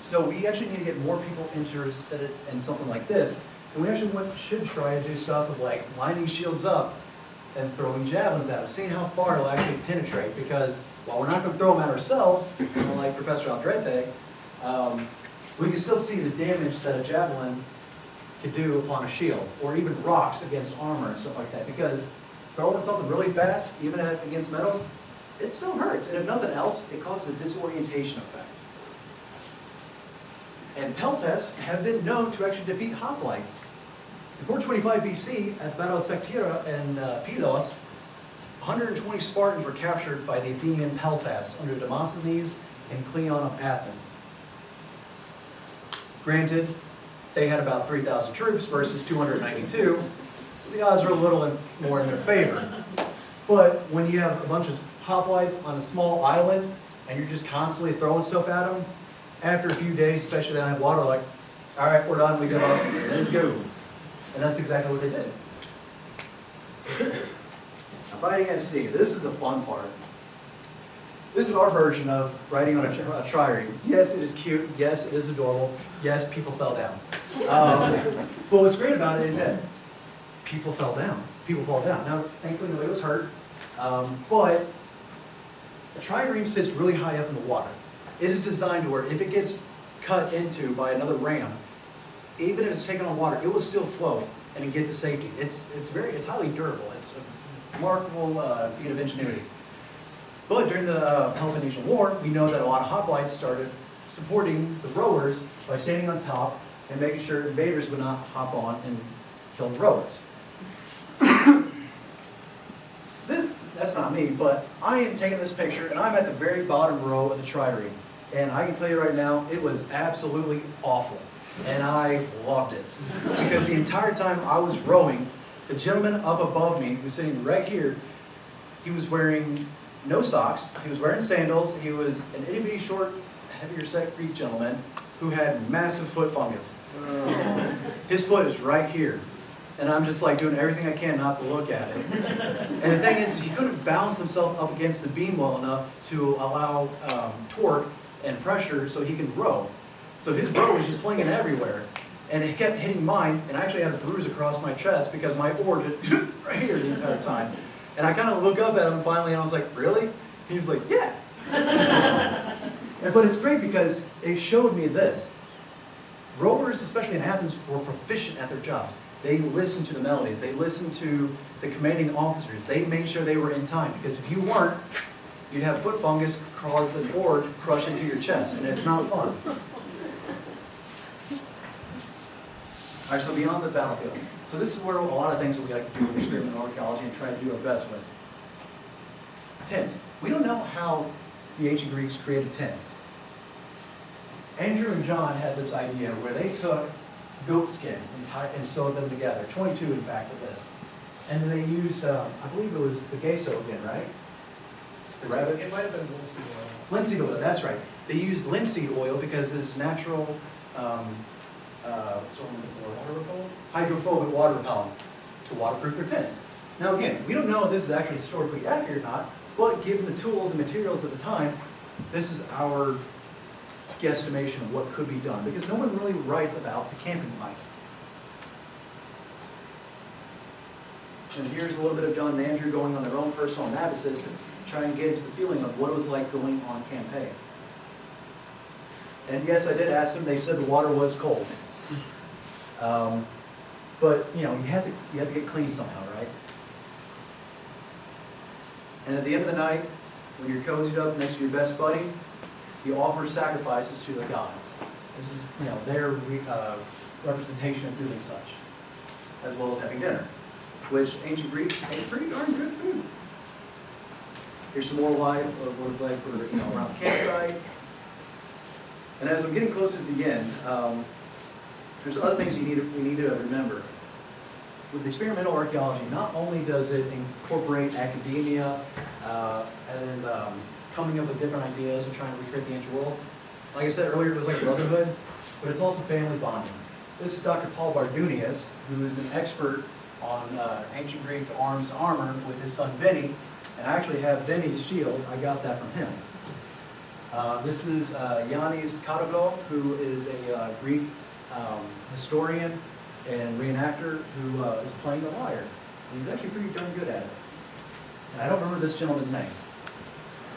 So we actually need to get more people interested in something like this. And we actually should try to do stuff with like lining shields up and throwing javelins at them, seeing how far it'll actually penetrate. Because while we're not going to throw them at ourselves, like Professor Aldrete, we can still see the damage that a javelin could do upon a shield, or even rocks against armor and stuff like that. Because throwing something really fast, even against metal, it still hurts. And if nothing else, it causes a disorientation effect. And peltas have been known to actually defeat hoplites. In 425 BC, at the Battle of Spectira and Pylos, 120 Spartans were captured by the Athenian peltas under Demosthenes and Cleon of Athens. Granted, they had about 3,000 troops versus 292, so the odds are a little more in their favor. But when you have a bunch of hoplites on a small island and you're just constantly throwing stuff at them, after a few days, especially they don't have water, like, all right, we're done, we give up, let's go. And that's exactly what they did. Now, fighting at sea, this is the fun part. This is our version of riding on a trireme. Yes, it is cute. Yes, it is adorable. Yes, people fell down. But what's great about it is that people fell down. People fall down. Now, thankfully, nobody was hurt. But a trireme sits really high up in the water. It is designed to where if it gets cut into by another ram, even if it's taken on water, it will still float and get to safety. It's highly durable. It's a remarkable feat of ingenuity. But during the Peloponnesian War, we know that a lot of hoplites started supporting the rowers by standing on top and making sure invaders would not hop on and kill the rowers. That's not me, but I am taking this picture and I'm at the very bottom row of the trireme. And I can tell you right now, it was absolutely awful. And I loved it. Because the entire time I was rowing, the gentleman up above me, who was sitting right here, he was wearing no socks, he was wearing sandals, he was an itty bitty short, heavier set Greek gentleman who had massive foot fungus. His foot is right here. And I'm just like doing everything I can not to look at it. And the thing is, he couldn't balance himself up against the beam well enough to allow torque and pressure so he could row. So his row was just flinging everywhere. And it kept hitting mine, and I actually had a bruise across my chest because my oar just right here the entire time. And I kind of look up at him finally, and I was like, really? He's like, yeah. But it's great because it showed me this. Rowers, especially in Athens, were proficient at their jobs. They listened to the melodies. They listened to the commanding officers. They made sure they were in time. Because if you weren't, you'd have foot fungus cause an oar to crush into your chest. And it's not fun. All right, so beyond the battlefield. So this is where a lot of things that we like to do with experimental archaeology and try to do our best with. Tents. We don't know how the ancient Greeks created tents. Andrew and John had this idea where they took goat skin and sewed them together. 22, in fact, of this. And they used, I believe it was the gesso again, right? the rabbit. It might have been linseed oil. Linseed oil, that's right. They use linseed oil because it's natural, what's the one for? Hydrophobic water repellent to waterproof their tents. Now again, we don't know if this is actually historically accurate or not, but given the tools and materials at the time, this is our guesstimation of what could be done, because no one really writes about the camping life. And here's a little bit of John and Andrew going on their own personal analysis to try and get into the feeling of what it was like going on campaign. And yes, I did ask them, they said the water was cold. But you know, you have to get clean somehow, right? And at the end of the night, when you're cozied up next to your best buddy, you offer sacrifices to the gods. This is, you know, their representation of doing such, as well as having dinner, which ancient Greeks ate pretty darn good food. Here's some more life of what it's like for, you know, around the campsite. And as I'm getting closer to the end, there's other things we need to remember. With experimental archaeology, not only does it incorporate academia and coming up with different ideas and trying to recreate the ancient world, like I said earlier, it was like brotherhood, but it's also family bonding. This is Dr. Paul Bardunius, who is an expert on ancient Greek arms and armor with his son Vinny, and I actually have Vinny's shield. I got that from him. This is Yannis Katoglo, who is a Greek historian and reenactor who is playing the lyre. And he's actually pretty darn good at it. And I don't remember this gentleman's name.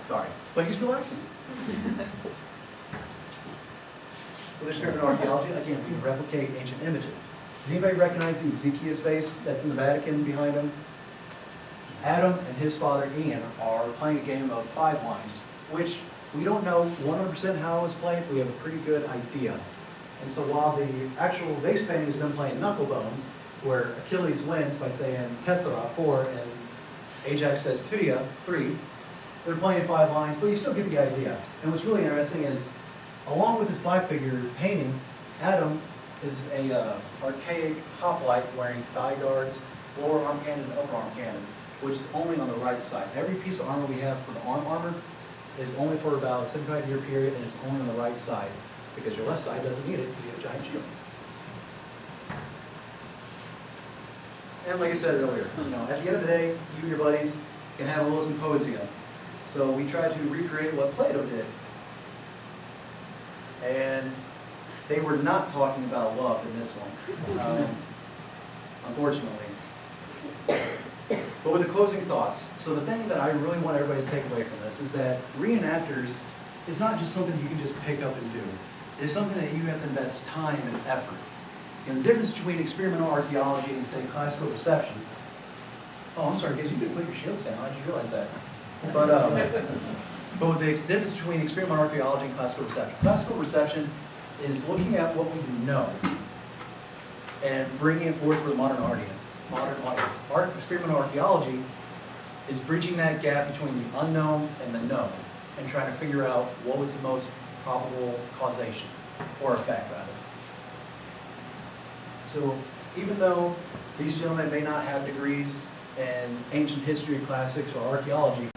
Sorry. But he's relaxing. With experimental archaeology, again, we can replicate ancient images. Does anybody recognize the Ezekiel's face that's in the Vatican behind him? Adam and his father Ian are playing a game of 5 lines, which we don't know 100% how it was played, but we have a pretty good idea. And so while the actual base painting is them playing knuckle bones, where Achilles wins by saying Tessera 4 and Ajax says Tudia 3, they're playing 5 lines, but you still get the idea. And what's really interesting is, along with this black figure painting, Adam is a archaic hoplite wearing thigh guards, lower arm cannon, and upper arm cannon, which is only on the right side. Every piece of armor we have for the arm armor is only for about a 75-year period, and it's only on the right side, because your left side doesn't need it to be a giant shield. And like I said earlier, you know, at the end of the day, you and your buddies can have a little symposium. So we tried to recreate what Plato did. And they were not talking about love in this one, unfortunately. But with the closing thoughts, so the thing that I really want everybody to take away from this is that reenactors is not just something you can just pick up and do. It's something that you have to invest time and effort. And the difference between experimental archaeology and, say, classical reception. Oh, I'm sorry, guys, you didn't put your shields down. How did you realize that? But the difference between experimental archaeology and classical reception. Classical reception is looking at what we know and bringing it forward for the modern audience. Experimental archaeology is bridging that gap between the unknown and the known and trying to figure out what was the most probable causation, or effect, rather. So even though these gentlemen may not have degrees in ancient history, classics, or archaeology,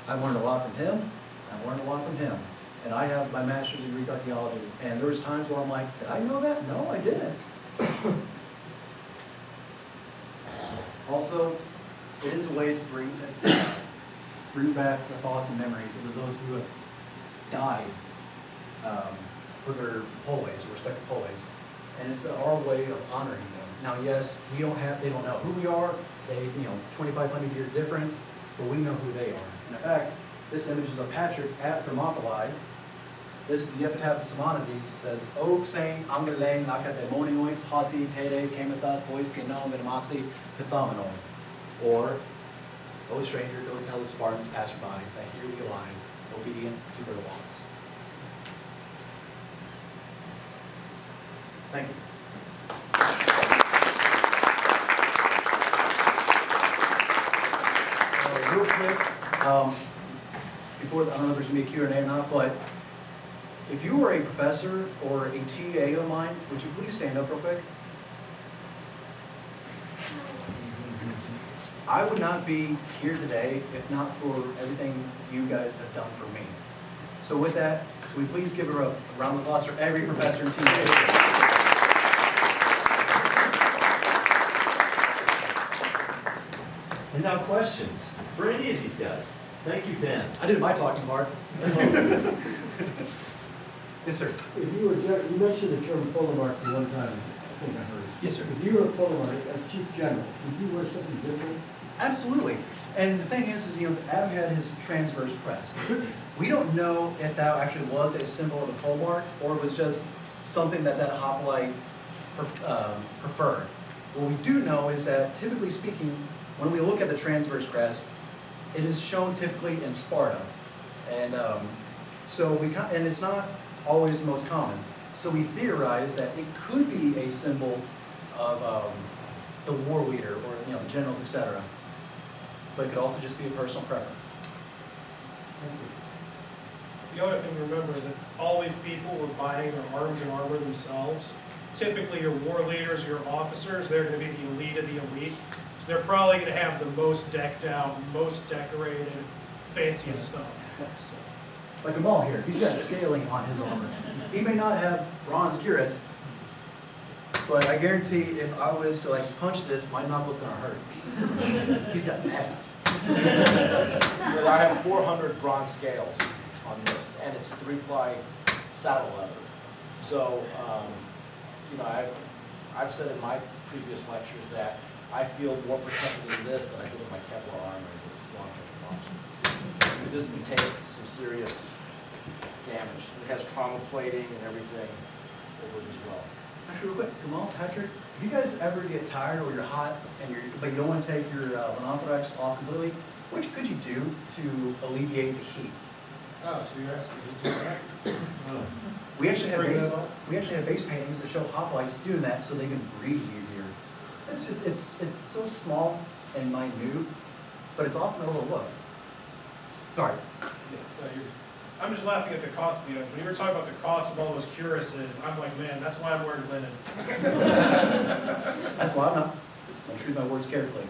I've learned a lot from him, I've learned a lot from him. And I have my master's in Greek archaeology, and there was times where I'm like, did I know that? No, I didn't. Also, it is a way to bring back the thoughts and memories of those who have died for their poleways, or respective poleways. And it's our way of honoring them. Now, yes, they don't know who we are. They, 2,500 year difference, but we know who they are. And in fact, this image is of Patrick at Thermopylae. This is the epitaph of Simonides. It says, O xein angelen lakademoniois hati tere kemata tois genom vedamasi pithomenon. Or, O stranger, go tell the Spartans passerby that here we lie, obedient to their laws. Thank you. Real quick, before, I don't know if there's going to be a Q&A or not, but if you were a professor or a TA of mine, would you please stand up real quick? I would not be here today if not for everything you guys have done for me. So with that, can we please give a round of applause for every professor and teacher? And now questions for any of these guys. Thank you, Ben. I did my talking part. Yes, sir. If you were, you mentioned the term polo marking one time, I think I heard. Yes, sir. If you were a polo mark as chief general, did you wear something different? Absolutely. And the thing is Adam had his transverse crest. We don't know if that actually was a symbol of the pole mark or it was just something that hoplite preferred. What we do know is that, typically speaking, when we look at the transverse crest, it is shown typically in Sparta. And and it's not always the most common. So we theorize that it could be a symbol of the war leader or the generals, etc. But it could also just be a personal preference. The other thing to remember is that all these people were buying their arms and armor themselves. Typically your war leaders, your officers, they're going to be the elite of the elite. So they're probably going to have the most decked out, most decorated, fanciest stuff. So. Like Gamal here, he's got scaling on his armor. He may not have bronze cuirass, but I guarantee if I was to punch this, my knuckle's gonna hurt. He's got pads. I have 400 bronze scales on this, and it's 3-ply saddle leather. So, I've said in my previous lectures that I feel more protected in this than I do with my Kevlar armor as a law enforcement officer. This can take some serious damage. It has trauma plating and everything over it as well. Actually, real quick, Gamal, Patrick, if you guys ever get tired or you're hot but you don't want to take your Lenothorax off completely, what could you do to alleviate the heat? Oh, so you're asking me to do that? We actually Spray have that off? face paintings that show hoplites doing that so they can breathe easier. It's so small and minute, but it's often overlooked. Sorry. I'm just laughing at the cost of the items. When you were talking about the cost of all those cuirasses, I'm like, man, that's why I'm wearing linen. That's why I choose my words carefully.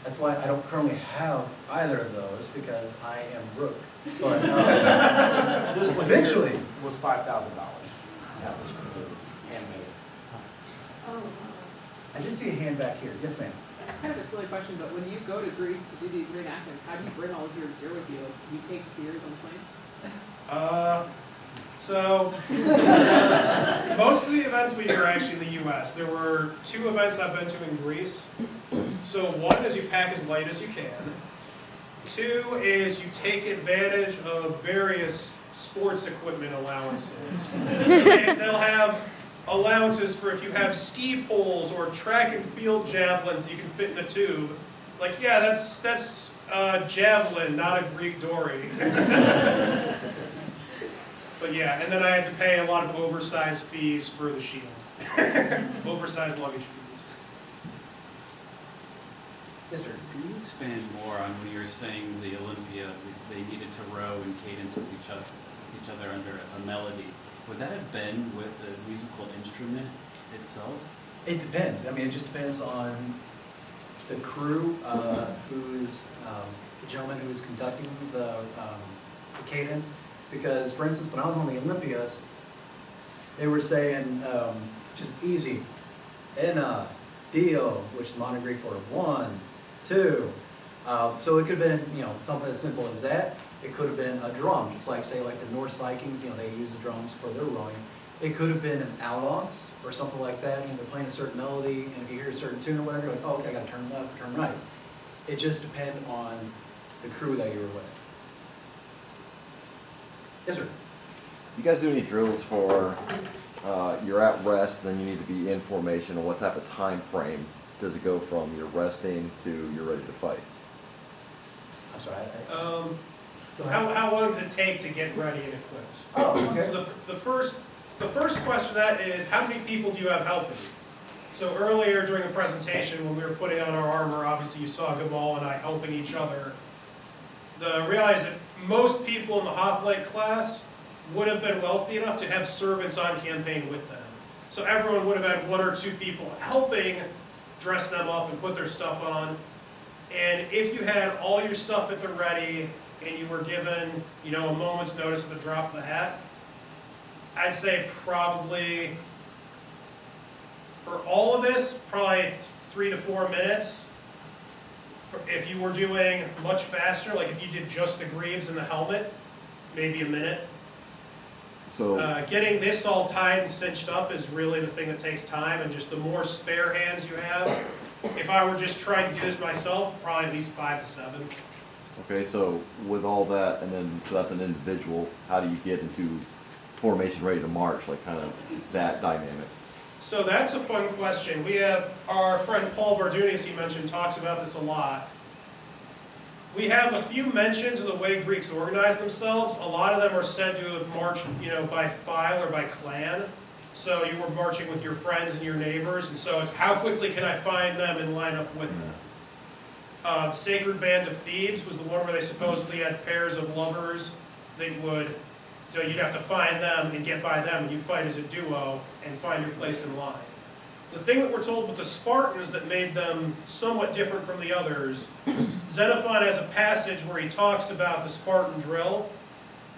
That's why I don't currently have either of those, because I am broke. But This one eventually here was $5,000 to have this handmade. Oh, I did see a hand back here. Yes, ma'am. kind of a silly question, but when you go to Greece to do these reenactments, how do you bring all of your gear with you? Do you take spears on the plane? So most of the events we do are actually in the U.S. There were 2 events I've been to in Greece. So 1 is you pack as light as you can. 2 is you take advantage of various sports equipment allowances. So they'll have allowances for if you have ski poles or track and field javelins that you can fit in a tube. Like, yeah, that's javelin, not a Greek dory. But yeah, and then I had to pay a lot of oversized fees for the shield. Oversized luggage fees. Yes, sir. Can you expand more on when you were saying the Olympia, they needed to row in cadence with each other under a melody? Would that have been with a musical instrument itself? It depends. I mean, it just depends on the crew, who is the gentleman who is conducting the cadence. Because, for instance, when I was on the Olympias, they were saying just easy, Ena, Dio, which is modern Greek for 1, 2. So it could have been, something as simple as that. It could have been a drum, just like, say, like the Norse Vikings, they use the drums for their rowing. It could have been an outlaws or something like that. They're playing a certain melody, and if you hear a certain tune or whatever, you're like, oh, okay, I got to turn left or turn right. It just depends on the crew that you were with. Yes, sir. You guys do any drills for you're at rest, then you need to be in formation, and what type of time frame does it go from you're resting to you're ready to fight? I'm sorry. How long does it take to get ready and equipped? Oh, okay. So the first question to that is, how many people do you have helping you? So earlier during the presentation, when we were putting on our armor, obviously you saw Gamal and I helping each other. The reality is that most people in the hoplite class would have been wealthy enough to have servants on campaign with them. So everyone would have had 1 or 2 people helping dress them up and put their stuff on. And if you had all your stuff at the ready and you were given, you know, a moment's notice at the drop of the hat, I'd say probably, for all of this, probably 3 to 4 minutes. If you were doing much faster, like if you did just the greaves and the helmet, maybe a minute. So, Getting this all tied and cinched up is really the thing that takes time, and just the more spare hands you have. If I were just trying to do this myself, probably at least 5 to 7. okay, so with all that, and then, so that's an individual, how do you get into formation ready to march, like kind of that dynamic? So that's a fun question. We have our friend Paul Barduni, as he mentioned, talks about this a lot. We have a few mentions of the way Greeks organize themselves. A lot of them are said to have marched, you know, by file or by clan. So you were marching with your friends and your neighbors, and so it's how quickly can I find them and line up with them. Sacred Band of Thebes was the one where they supposedly had pairs of lovers. So you'd have to find them and get by them, and you fight as a duo and find your place in line. The thing that we're told with the Spartans that made them somewhat different from the others, Xenophon has a passage where he talks about the Spartan drill,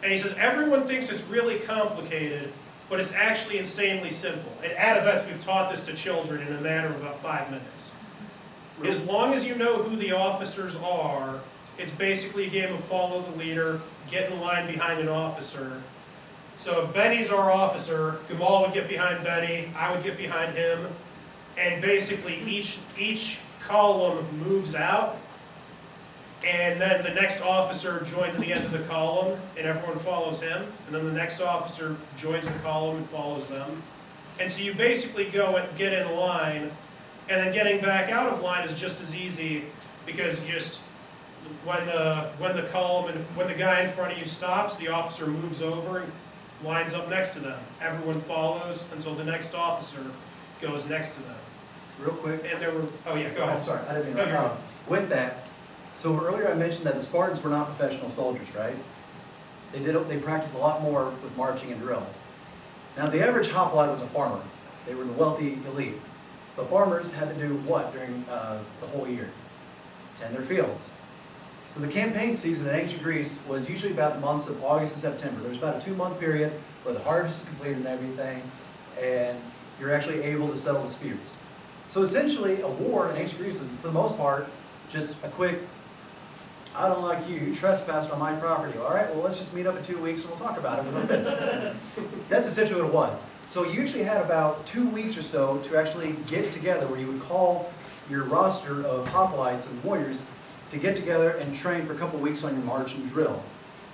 and he says everyone thinks it's really complicated, but it's actually insanely simple. And at events, we've taught this to children in a matter of about 5 minutes. As long as you know who the officers are, it's basically a game of follow the leader, get in line behind an officer. So if Benny's our officer, Gamal would get behind Benny, I would get behind him, and basically each column moves out, and then the next officer joins the end of the column, and everyone follows him, and then the next officer joins the column and follows them. And so you basically go and get in line, and then getting back out of line is just as easy, because you just, when the guy in front of you stops, the officer moves over and lines up next to them. Everyone follows until the next officer goes next to them. Real quick. And there were, oh yeah, go ahead. I'm sorry, I didn't mean No, to you're interrupt. With that, so earlier I mentioned that the Spartans were not professional soldiers, right? They practiced a lot more with marching and drill. Now the average hoplite was a farmer. They were the wealthy elite. The farmers had to do what during the whole year? Tend their fields. So the campaign season in ancient Greece was usually about the months of August and September. There was about a 2-month period where the harvest is completed and everything, and you're actually able to settle disputes. So essentially, a war in ancient Greece is, for the most part, just a quick, I don't like you, you trespassed on my property. All right, well, let's just meet up in 2 weeks and we'll talk about it with our fists. That's essentially what it was. So you usually had about 2 weeks or so to actually get together, where you would call your roster of hoplites and warriors to get together and train for a couple weeks on your march and drill.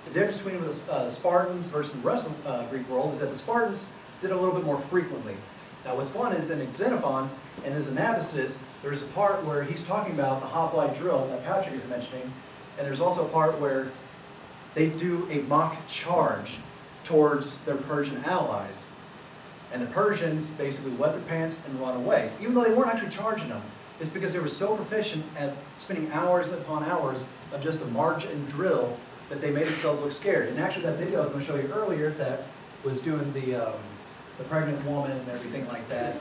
The difference between the Spartans versus the rest of the Greek world is that the Spartans did it a little bit more frequently. Now what's fun is in Xenophon and his Anabasis, there's a part where he's talking about the hoplite drill that Patrick is mentioning, and there's also a part where they do a mock charge towards their Persian allies. And the Persians basically wet their pants and run away, even though they weren't actually charging them. It's because they were so proficient at spending hours upon hours of just a march and drill that they made themselves look scared. And actually that video I was going to show you earlier that was doing the pregnant woman and everything like that.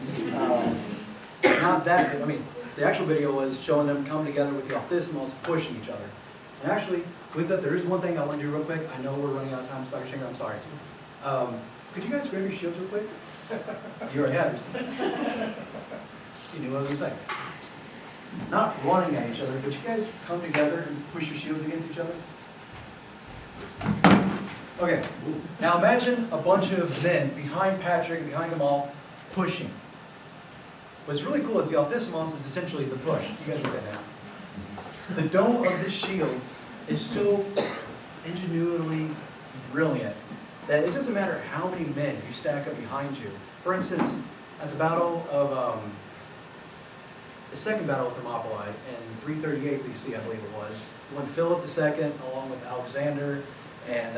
Not that good. I mean, the actual video was showing them coming together with the Ophthismos pushing each other. And actually, with that, there is one thing I want to do real quick. I know we're running out of time, Spiker Shanger, I'm sorry. Could you guys grab your shields real quick? You already have yours. You knew what I was going to say. Not running at each other, but you guys come together and push your shields against each other. Okay, now imagine a bunch of men behind Patrick and behind Gamal pushing. What's really cool is the Ophthismos is essentially the push. You guys read that now. The dome of this shield is so ingenuitively brilliant that it doesn't matter how many men you stack up behind you. For instance, at the battle of the second battle of Thermopylae in 338 BC, I believe it was, when Philip II, along with Alexander, and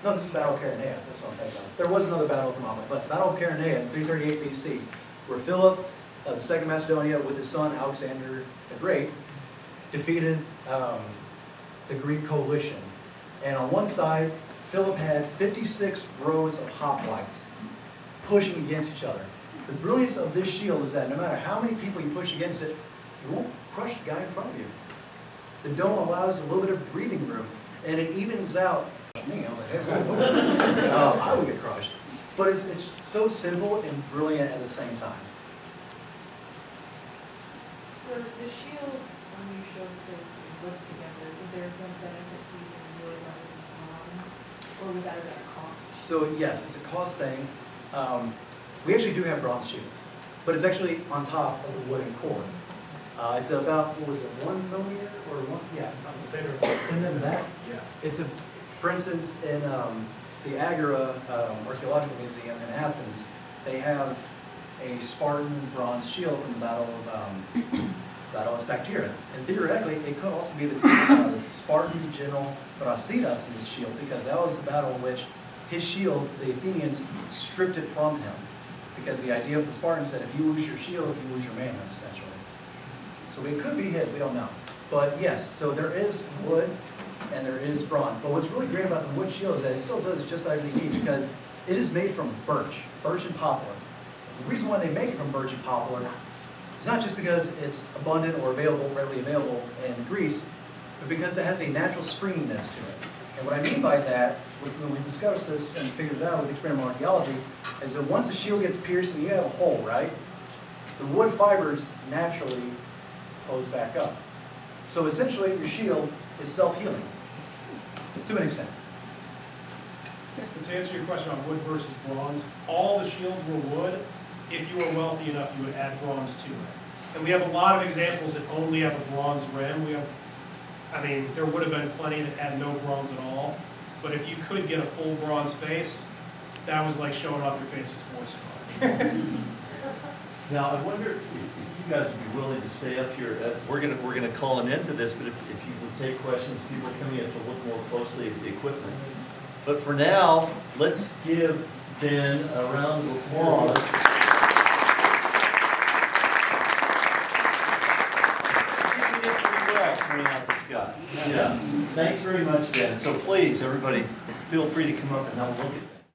no, this is Battle of Chaeronea. That's what I'm thinking of. There was another battle of Thermopylae, but Battle of Chaeronea in 338 BC, where Philip, the Second Macedonia, with his son Alexander the Great, defeated the Greek coalition. And on one side, Philip had 56 rows of hoplites pushing against each other. The brilliance of this shield is that no matter how many people you push against it, you won't crush the guy in front of you. The dome allows a little bit of breathing room, and it evens out. Me, I was like, hey, I would get crushed. But it's so simple and brilliant at the same time. For the shield, when you showed the wood together, would there have been benefit to using wood rather than bronze? Or would that have been a cost? So yes, it's a cost thing. We actually do have bronze shields, but it's actually on top of the wooden core. It's about, what was it, 1 millimeter or one? Yeah, thinner than that. Yeah. It's a, for instance, in the Agora Archaeological Museum in Athens, they have a Spartan bronze shield from the Battle of Spectera. And theoretically, it could also be the Spartan general Brasidas' shield, because that was the battle in which his shield, the Athenians stripped it from him. Because the idea of the Spartans said, if you lose your shield, you lose your manhood, essentially. So it could be his, we don't know. But yes, so there is wood and there is bronze. But what's really great about the wood shield is that it still does just about everything you need, because it is made from birch and poplar. The reason why they make it from birch and poplar is not just because it's abundant or available, readily available in Greece, but because it has a natural springiness to it. And what I mean by that, when we discussed this and figured it out with experimental archaeology, is that once the shield gets pierced and you have a hole, right? The wood fibers naturally close back up. So essentially, your shield is self-healing, to an extent. And to answer your question about wood versus bronze, all the shields were wood. If you were wealthy enough, you would add bronze to it. And we have a lot of examples that only have a bronze rim. There would have been plenty that had no bronze at all. But if you could get a full bronze face, that was like showing off your fancy sports car. Now, I wonder if you guys would be willing to stay up here. We're gonna call an end to this, but if you would take questions, people coming in to look more closely at the equipment. But for now, let's give Ben a round of applause. Yeah. Thanks very much, Ben. So please, everybody, feel free to come up and have a look at that.